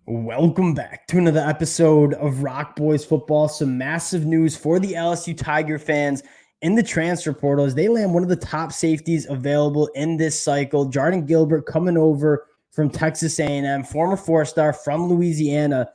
Welcome back to another episode of Rock Boys Football. Some massive news for the LSU Tiger fans in the transfer portal as they land one of the top safeties available in this cycle. Jardin Gilbert coming over from Texas A&M, former four-star from Louisiana.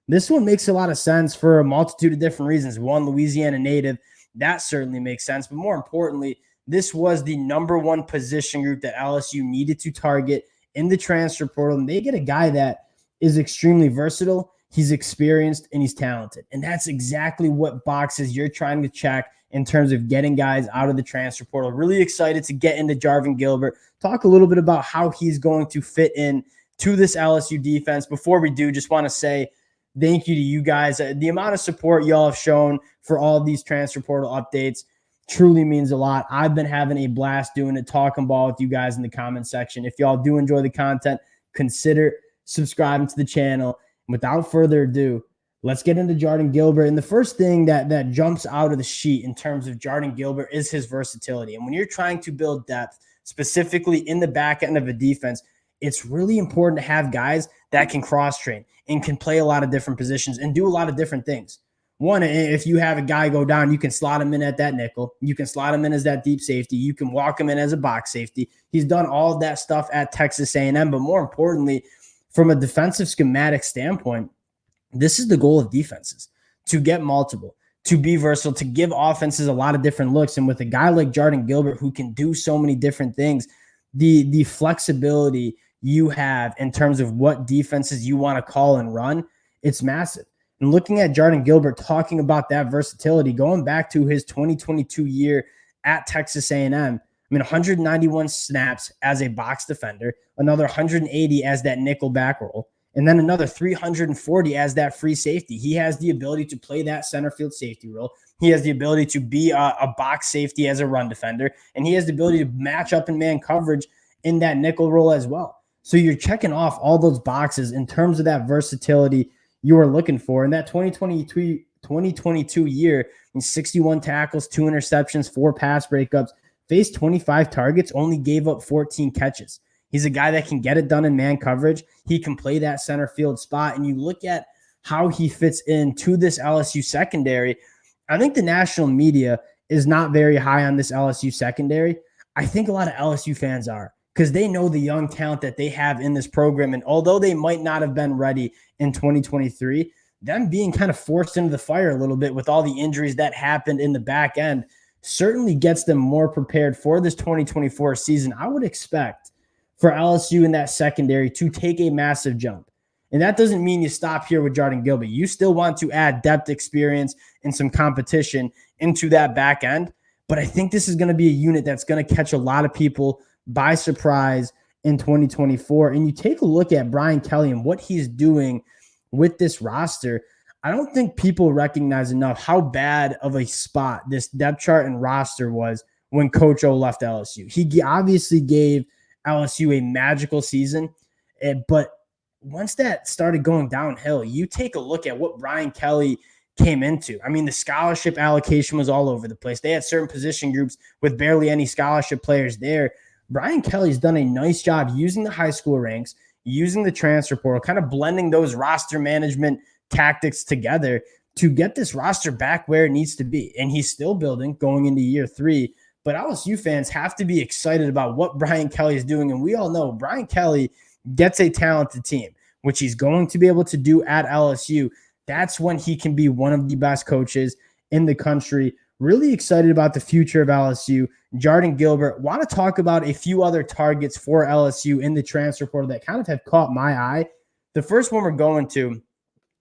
This one makes a lot of sense for a multitude of different reasons. One, Louisiana native, that certainly makes sense. But more importantly, this was the number one position group that LSU needed to target in the transfer portal. And they get a guy that is extremely versatile, he's experienced, and he's talented. And that's exactly what boxes you're trying to check in terms of getting guys out of the transfer portal. Really excited to get into Jardin Gilbert, talk a little bit about how he's going to fit in to this LSU defense. Before we do, just want to say thank you to you guys. The amount of support y'all have shown for all of these transfer portal updates truly means a lot. I've been having a blast doing it, talking ball with you guys in the comment section. If y'all do enjoy the content, consider subscribing to the channel. And without further ado, let's get into Jardin Gilbert. And the first thing that jumps out of the sheet in terms of Jardin Gilbert is his versatility. And when you're trying to build depth, specifically in the back end of a defense, it's really important to have guys that can cross-train and can play a lot of different positions and do a lot of different things. One, if you have a guy go down, you can slot him in at that nickel. You can slot him in as that deep safety. You can walk him in as a box safety. He's done all of that stuff at Texas A&M, but more importantly, from a defensive schematic standpoint, this is the goal of defenses, to get multiple, to be versatile, to give offenses a lot of different looks. And with a guy like Jardin Gilbert who can do so many different things, the flexibility you have in terms of what defenses you want to call and run, it's massive. And looking at Jardin Gilbert, talking about that versatility, going back to his 2022 year at Texas A&M, 191 snaps as a box defender, another 180 as that nickel back roll, and then another 340 as that free safety. He has the ability to play that center field safety role. He has the ability to be a box safety as a run defender, and he has the ability to match up in man coverage in that nickel role as well. So you're checking off all those boxes in terms of that versatility you are looking for. In that 2022 year, 61 tackles, 2 interceptions, 4 pass breakups, faced 25 targets, only gave up 14 catches. He's a guy that can get it done in man coverage. He can play that center field spot. And you look at how he fits into this LSU secondary, I think the national media is not very high on this LSU secondary. I think a lot of LSU fans are, because they know the young talent that they have in this program. And although they might not have been ready in 2023, them being kind of forced into the fire a little bit with all the injuries that happened in the back end certainly gets them more prepared for this 2024 season. I would expect for LSU in that secondary to take a massive jump. And that doesn't mean you stop here with Jardin Gilbert. You still want to add depth, experience, and some competition into that back end. But I think this is going to be a unit that's going to catch a lot of people by surprise in 2024. And you take a look at Brian Kelly and what he's doing with this roster. I don't think people recognize enough how bad of a spot this depth chart and roster was when Coach O left LSU. He obviously gave LSU a magical season, but once that started going downhill, you take a look at what Brian Kelly came into. The scholarship allocation was all over the place. They had certain position groups with barely any scholarship players there. Brian Kelly's done a nice job using the high school ranks, using the transfer portal, kind of blending those roster management tactics together to get this roster back where it needs to be. And he's still building going into year 3. But LSU fans have to be excited about what Brian Kelly is doing. And we all know Brian Kelly gets a talented team, which he's going to be able to do at LSU. That's when he can be one of the best coaches in the country. Really excited about the future of LSU. Jardin Gilbert, want to talk about a few other targets for LSU in the transfer portal that kind of have caught my eye. The first one we're going to,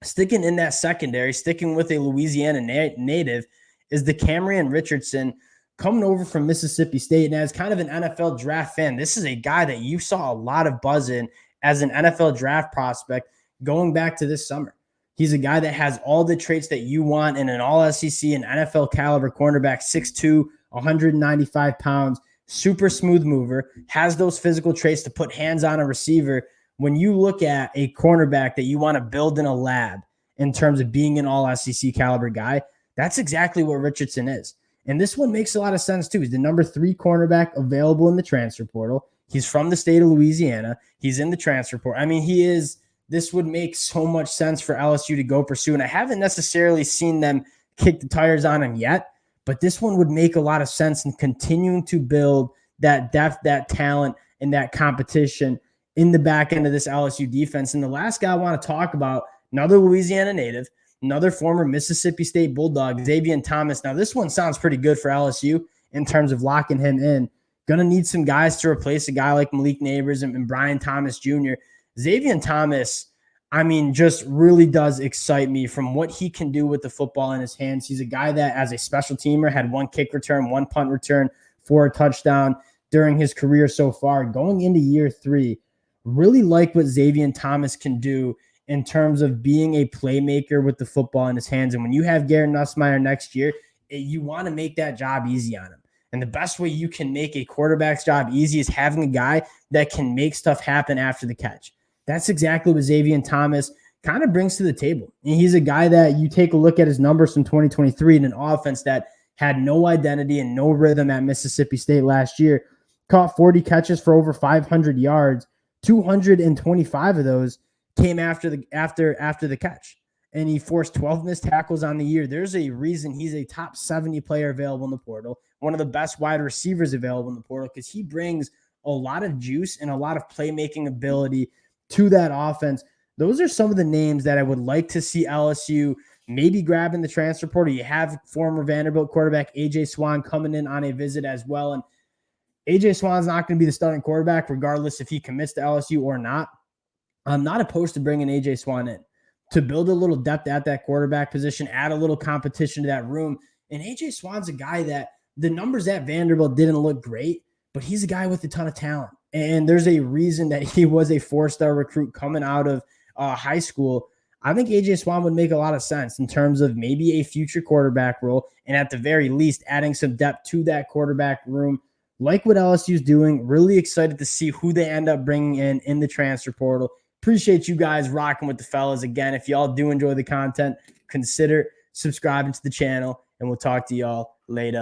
sticking in that secondary, sticking with a Louisiana native, is the Cameron Richardson coming over from Mississippi State. And as kind of an NFL draft fan, this is a guy that you saw a lot of buzz in as an NFL draft prospect going back to this summer. He's a guy that has all the traits that you want in an all-SEC and NFL caliber cornerback, 6'2", 195 pounds, super smooth mover, has those physical traits to put hands on a receiver. When you look at a cornerback that you want to build in a lab in terms of being an all-SEC caliber guy, that's exactly what Richardson is. And this one makes a lot of sense too. He's the number 3 cornerback available in the transfer portal. He's from the state of Louisiana. He's in the transfer portal. He is this would make so much sense for LSU to go pursue. And I haven't necessarily seen them kick the tires on him yet, but this one would make a lot of sense in continuing to build that depth, that talent, and that competition in the back end of this LSU defense. And the last guy I want to talk about, another Louisiana native, another former Mississippi State Bulldog, Xavier Thomas. Now, this one sounds pretty good for LSU in terms of locking him in. Going to need some guys to replace a guy like Malik Neighbors and Brian Thomas Jr. Xavier Thomas, I mean, just really does excite me from what he can do with the football in his hands. He's a guy that, as a special teamer, had one kick return, one punt return for a touchdown during his career so far. Going into year 3, really like what Xavier Thomas can do in terms of being a playmaker with the football in his hands. And when you have Garrett Nussmeier next year, you want to make that job easy on him. And the best way you can make a quarterback's job easy is having a guy that can make stuff happen after the catch. That's exactly what Xavier Thomas kind of brings to the table. And he's a guy that you take a look at his numbers from 2023 in an offense that had no identity and no rhythm at Mississippi State last year. Caught 40 catches for over 500 yards. 225 of those came after the catch. And he forced 12 missed tackles on the year. There's a reason he's a top 70 player available in the portal, one of the best wide receivers available in the portal, because he brings a lot of juice and a lot of playmaking ability to that offense. Those are some of the names that I would like to see LSU maybe grab in the transfer portal. You have former Vanderbilt quarterback A.J. Swan coming in on a visit as well. And A.J. Swan's not going to be the starting quarterback regardless if he commits to LSU or not. I'm not opposed to bringing A.J. Swan in to build a little depth at that quarterback position, add a little competition to that room. And A.J. Swan's a guy that the numbers at Vanderbilt didn't look great, but he's a guy with a ton of talent. And there's a reason that he was a 4-star recruit coming out of high school. I think A.J. Swan would make a lot of sense in terms of maybe a future quarterback role, and at the very least, adding some depth to that quarterback room. Like what LSU's doing. Really excited to see who they end up bringing in the transfer portal. Appreciate you guys rocking with the fellas. Again, if y'all do enjoy the content, consider subscribing to the channel, and we'll talk to y'all later.